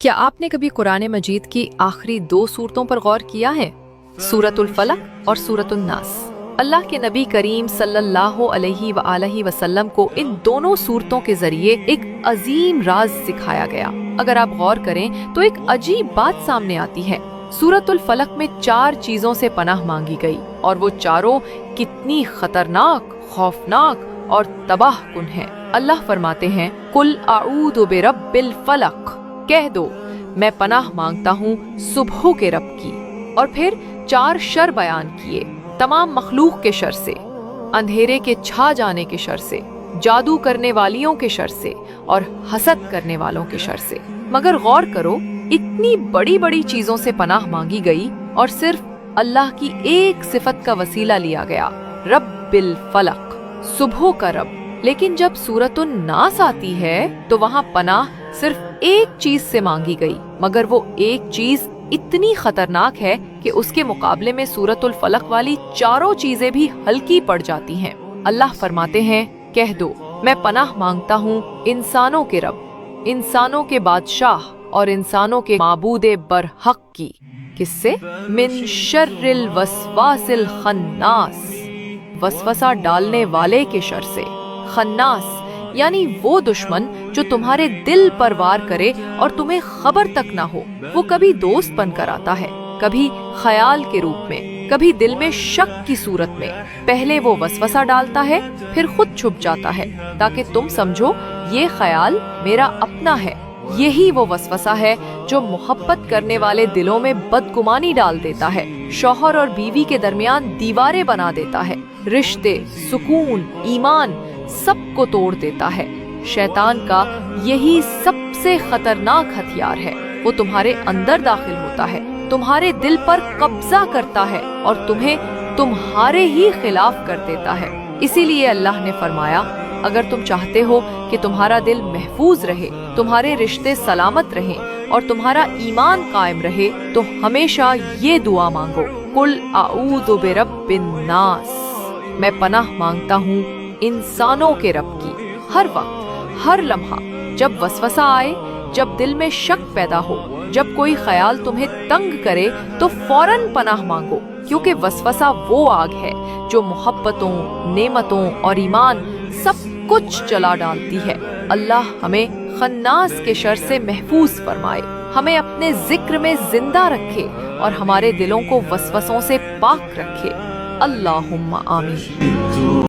क्या आपने कभी कुरान मजीद की आखिरी 2 सूरतों पर गौर किया है? सूरतुल फलक और सूरतुन नास। अल्लाह के नबी करीम सल्लल्लाहु अलैहि वसल्लम को इन दोनों सूरतों के जरिए एक अजीम राज सिखाया गया। अगर आप गौर करें तो एक अजीब बात सामने आती है। सूरतुल फलक में 4 चीजों से पनाह मांगी गई और वो चारों कितनी खतरनाक, खौफनाक और तबाह कुन है। अल्लाह फरमाते हैं, कुल आऊदु बिरब्बिल फलक, कह दो मैं पनाह मांगता हूँ सुबह के रब की। और फिर 4 शर बयान किए, तमाम मखलूक के शर से, अंधेरे के छा जाने के शर से, जादू करने वालियों के शर से और हसद करने वालों के शर से। मगर गौर करो, इतनी बड़ी बड़ी चीजों से पनाह मांगी गई और सिर्फ अल्लाह की एक सिफत का वसीला लिया गया, रब्बिल फलक, सुबह का रब। लेकिन जब सूरतुन नास आती है तो वहाँ पनाह सिर्फ एक चीज से मांगी गई, मगर वो एक चीज इतनी खतरनाक है कि उसके मुकाबले में सूरतुल फलक वाली चारों चीजें भी हल्की पड़ जाती हैं। अल्लाह फरमाते हैं, कह दो मैं पनाह मांगता हूँ इंसानों के रब, इंसानों के बादशाह और इंसानों के माबूदे बरहक की। किससे? मिन शर्रिल वसवासिल खन्नास, वसवसा डालने वाले के शर से। खन्नास यानी वो दुश्मन जो तुम्हारे दिल पर वार करे और तुम्हें खबर तक ना हो। वो कभी दोस्त बनकर आता है, कभी ख्याल के रूप में, कभी दिल में शक की सूरत में। पहले वो वसवसा डालता है, फिर खुद छुप जाता है ताकि तुम समझो ये ख्याल मेरा अपना है। यही वो वसवसा है जो मोहब्बत करने वाले दिलों में बदगुमानी डाल देता है, शौहर और बीवी के दरमियान दीवारें बना देता है, रिश्ते, सुकून, ईमान सबको तोड़ देता है। शैतान का यही सबसे खतरनाक हथियार है। वो तुम्हारे अंदर दाखिल होता है, तुम्हारे दिल पर कब्जा करता है और तुम्हें तुम्हारे ही खिलाफ कर देता है। इसीलिए अल्लाह ने फरमाया, अगर तुम चाहते हो कि तुम्हारा दिल महफूज रहे, तुम्हारे रिश्ते सलामत रहें और तुम्हारा ईमान कायम रहे, तो हमेशा ये दुआ मांगो, कुल आऊदु बिरब्बिन नास, मैं पनाह मांगता हूँ इंसानों के रब की। हर वक्त, हर लम्हा जब वसवसा आए, जब दिल में शक पैदा हो, जब कोई ख्याल तुम्हें तंग करे, तो फौरन पनाह मांगो, क्योंकि वसवसा वो आग है जो मोहब्बतों, नेमतों और ईमान सब कुछ जला डालती है। अल्लाह हमें खन्नास के शर से महफूज फरमाए, हमें अपने जिक्र में जिंदा रखे और हमारे दिलों को वसवसों से पाक रखे। अल्लाहुम्मा आमीन।